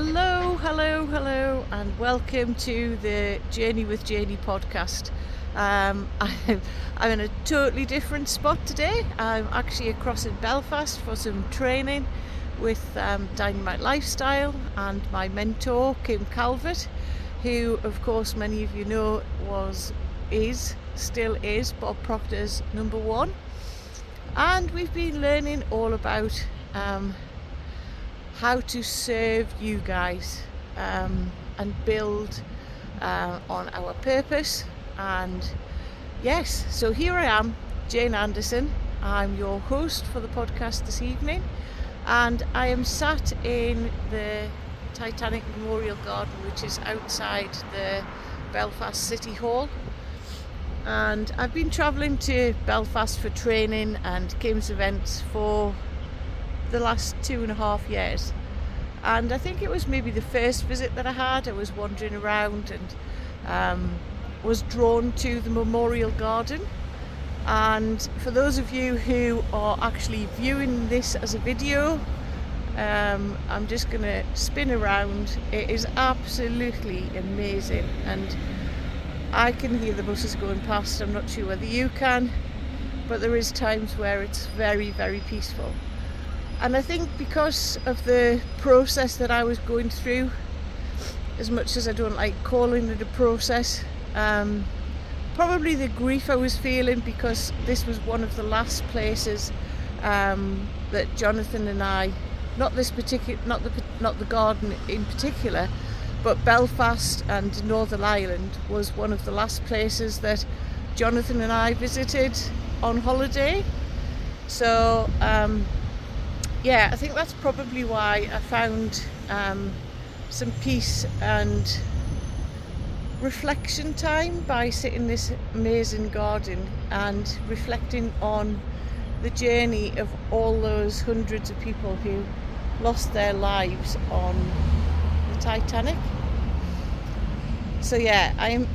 Hello, and welcome to the Journey with Janie podcast. I'm in a totally different spot today. I'm actually across in Belfast for some training with Dynamite Lifestyle and my mentor, Kim Calvert, who, of course, many of you know still is Bob Proctor's number one. And we've been learning all about how to serve you guys and build on our purpose. And yes, so here I am, Jane Anderson. I'm your host for the podcast this evening, and I am sat in the Titanic Memorial Garden, which is outside the Belfast City Hall. And I've been travelling to Belfast for training and Kim's events for the last 2.5 years, and I think it was maybe the first visit that I had. I was wandering around and was drawn to the Memorial Garden. And for those of you who are actually viewing this as a video, I'm just going to spin around. It is absolutely amazing, and I can hear the buses going past. I'm not sure whether you can, but there is times where it's very, very peaceful. And I think because of the process that I was going through, as much as I don't like calling it a process, probably the grief I was feeling, because this was one of the last places that Jonathan and I, not the garden in particular, but Belfast and Northern Ireland was one of the last places that Jonathan and I visited on holiday. So I think that's probably why I found some peace and reflection time by sitting in this amazing garden and reflecting on the journey of all those hundreds of people who lost their lives on the Titanic. So I'm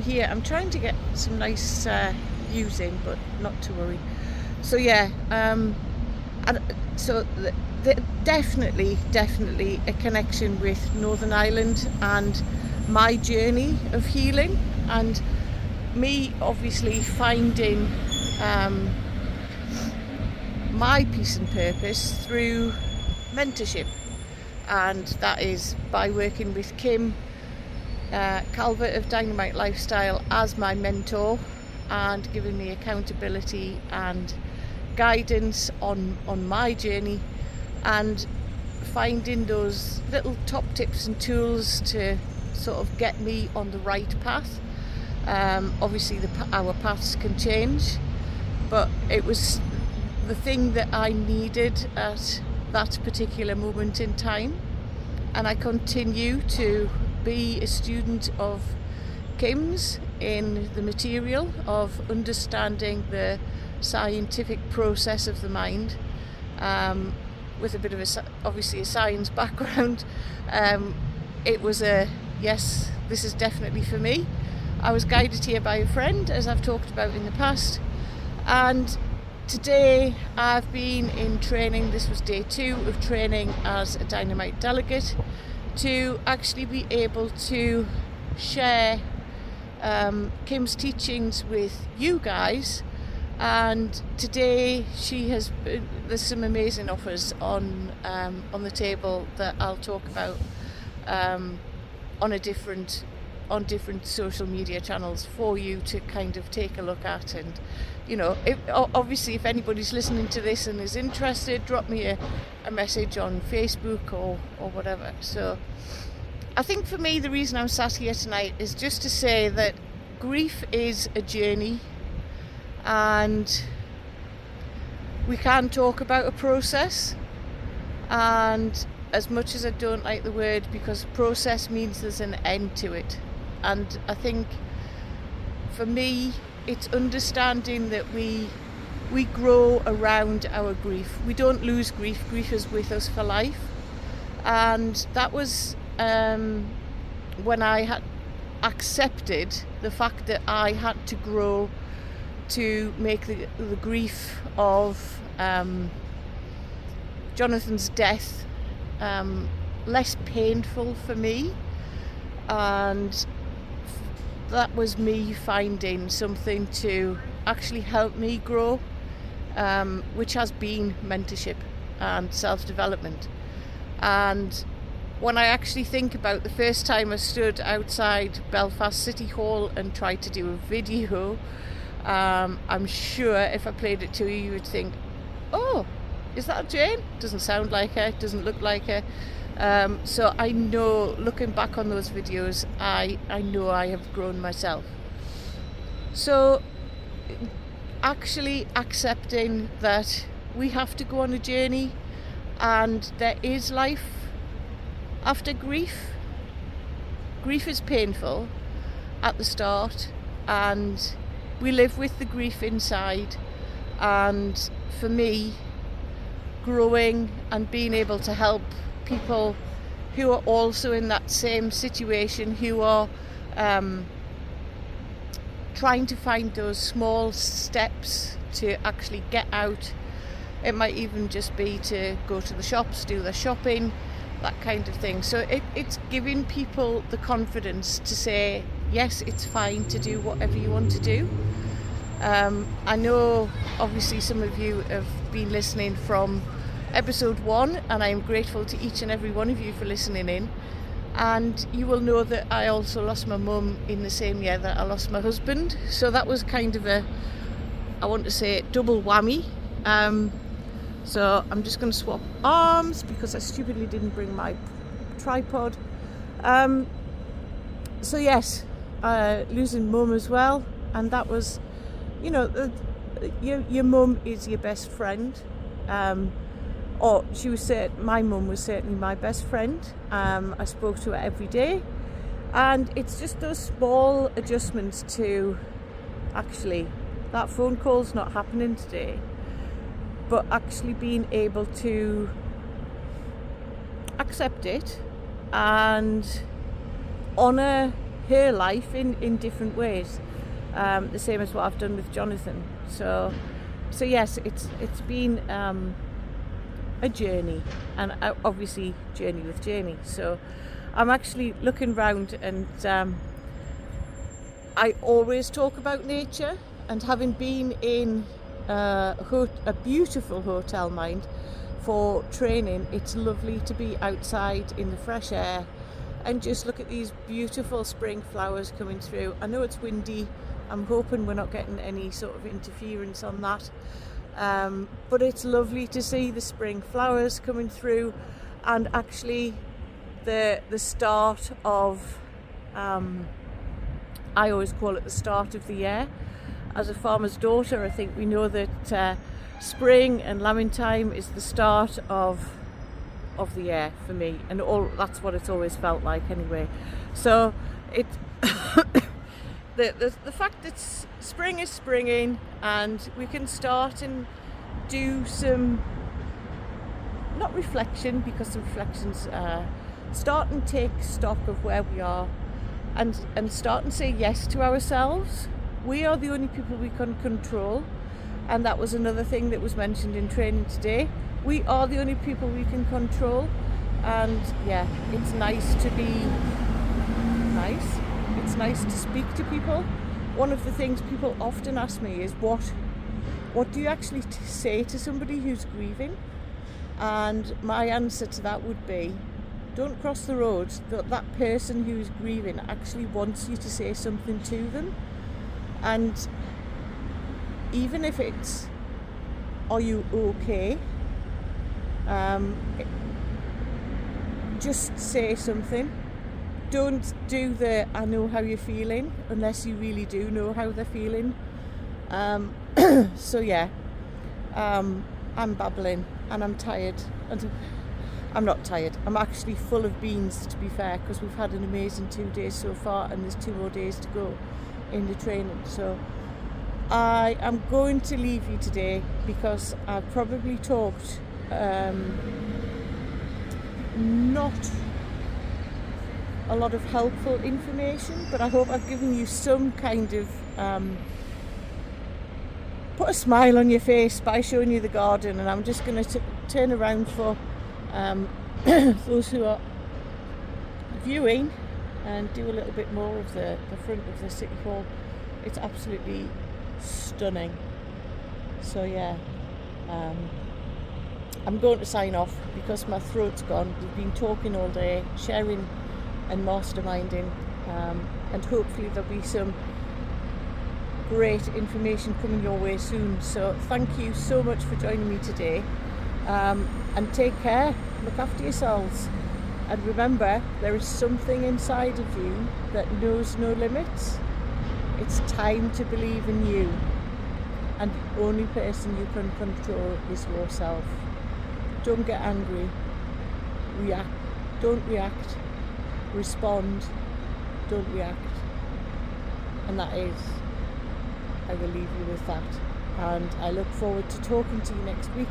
here. I'm trying to get some nice views in, but not to worry. So definitely a connection with Northern Ireland and my journey of healing, and me obviously finding my peace and purpose through mentorship, and that is by working with Kim Calvert of Dynamite Lifestyle as my mentor and giving me accountability and guidance on my journey, and finding those little top tips and tools to sort of get me on the right path. Obviously our paths can change, but it was the thing that I needed at that particular moment in time, and I continue to be a student of Kim's in the material of understanding the scientific process of the mind, with a bit of obviously a science background. It was yes, this is definitely for me. I was guided here by a friend, as I've talked about in the past, and today I've been in training. This was day 2 of training as a Dynamite delegate, to actually be able to share Kim's teachings with you guys. And today there's some amazing offers on the table that I'll talk about on different social media channels for you to kind of take a look at. And obviously if anybody's listening to this and is interested, drop me a message on Facebook or whatever. So I think for me, the reason I'm sat here tonight is just to say that grief is a journey, and we can talk about a process. And as much as I don't like the word, because process means there's an end to it, and I think for me it's understanding that we grow around our grief. We don't lose grief. Grief is with us for life. And that was when I had accepted the fact that I had to grow to make the grief of Jonathan's death less painful for me, and that was me finding something to actually help me grow, which has been mentorship and self-development. And when I actually think about the first time I stood outside Belfast City Hall and tried to do a video, I'm sure if I played it to you, you would think, oh, is that Jane? Doesn't sound like her, doesn't look like her. So I know, looking back on those videos, I know I have grown myself. So actually accepting that we have to go on a journey, and there is life after grief. Grief is painful at the start, and we live with the grief inside. And for me, growing and being able to help people who are also in that same situation, who are trying to find those small steps to actually get out. It might even just be to go to the shops, do their shopping, that kind of thing. So it's giving people the confidence to say, yes, it's fine to do whatever you want to do. I know obviously some of you have been listening from episode 1, and I am grateful to each and every one of you for listening in. And you will know that I also lost my mum in the same year that I lost my husband. So that was kind of a, I want to say, double whammy. So I'm just going to swap arms because I stupidly didn't bring my tripod. So yes, losing mum as well. And that was, you know, your mum is your best friend. Or my mum was certainly my best friend. I spoke to her every day, and it's just those small adjustments to, actually, that phone call's not happening today, but actually being able to accept it and honour her life in different ways, the same as what I've done with Jonathan. So yes, it's been a journey, and obviously journey with Jamie. So I'm actually looking round, and I always talk about nature, and having been in a beautiful hotel mind for training, it's lovely to be outside in the fresh air and just look at these beautiful spring flowers coming through. I know it's windy, I'm hoping we're not getting any sort of interference on that. But it's lovely to see the spring flowers coming through, and actually the start of, I always call it the start of the year. As a farmer's daughter, I think we know that spring and lambing time is the start of the year for me, and that's what it's always felt like anyway. So it the fact that spring is springing, and we can start and do some, not reflection, because the reflections start and take stock of where we are, and start and say yes to ourselves. We are the only people we can control, and that was another thing that was mentioned in training today. We are the only people we can control, and yeah, it's nice to be nice. It's nice to speak to people. One of the things people often ask me is, what do you actually say to somebody who's grieving? And my answer to that would be, don't cross the road. That person who's grieving actually wants you to say something to them. And even if it's, are you okay? Just say something. Don't do the I know how you're feeling unless you really do know how they're feeling. So yeah, I'm babbling and I'm tired. And I'm not tired, I'm actually full of beans, to be fair, because we've had an amazing 2 days so far, and there's 2 more days to go in the training. So I am going to leave you today because I've probably talked not a lot of helpful information, but I hope I've given you some kind of put a smile on your face by showing you the garden. And I'm just going to turn around for those who are viewing and do a little bit more of the front of the City Hall. It's absolutely stunning. So yeah, I'm going to sign off because my throat's gone. We've been talking all day, sharing and masterminding, and hopefully there'll be some great information coming your way soon. So thank you so much for joining me today, and take care, look after yourselves, and remember, there is something inside of you that knows no limits. It's time to believe in you, and the only person you can control is yourself. Don't get angry, don't react, respond, don't react. And that is, I will leave you with that, and I look forward to talking to you next week.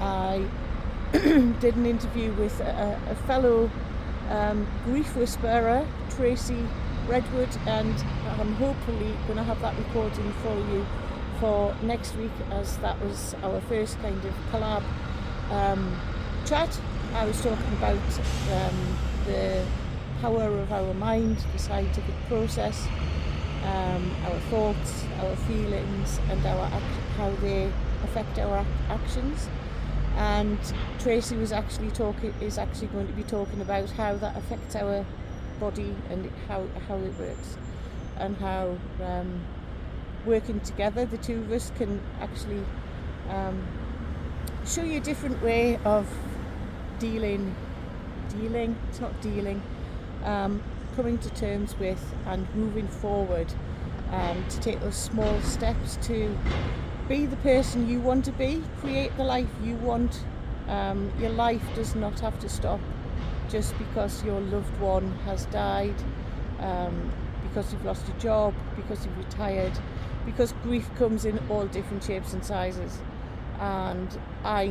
I did an interview with a fellow grief whisperer, Tracy Redwood, and I'm hopefully going to have that recording for you for next week, as that was our first kind of collab chat. I was talking about the power of our mind, the scientific process, our thoughts, our feelings, and how they affect our actions. And Tracy is actually going to be talking about how that affects our body and how it works, and how working together, the two of us, can actually show you a different way of dealing, it's not dealing, coming to terms with and moving forward, to take those small steps to be the person you want to be, create the life you want. Your life does not have to stop just because your loved one has died, because you've lost a job, because you've retired, because grief comes in all different shapes and sizes. And I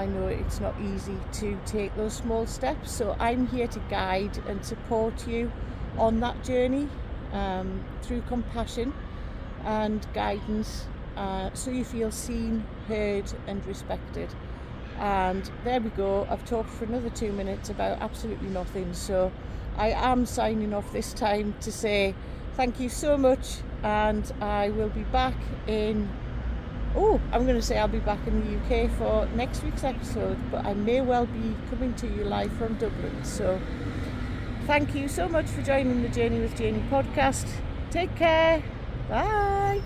know it's not easy to take those small steps, so I'm here to guide and support you on that journey, through compassion and guidance, so you feel seen, heard and respected. And there we go, I've talked for another 2 minutes about absolutely nothing, so I am signing off this time to say thank you so much, and I will be back I'll be back in the UK for next week's episode, but I may well be coming to you live from Dublin. So thank you so much for joining the Journey with Janie podcast. Take care. Bye.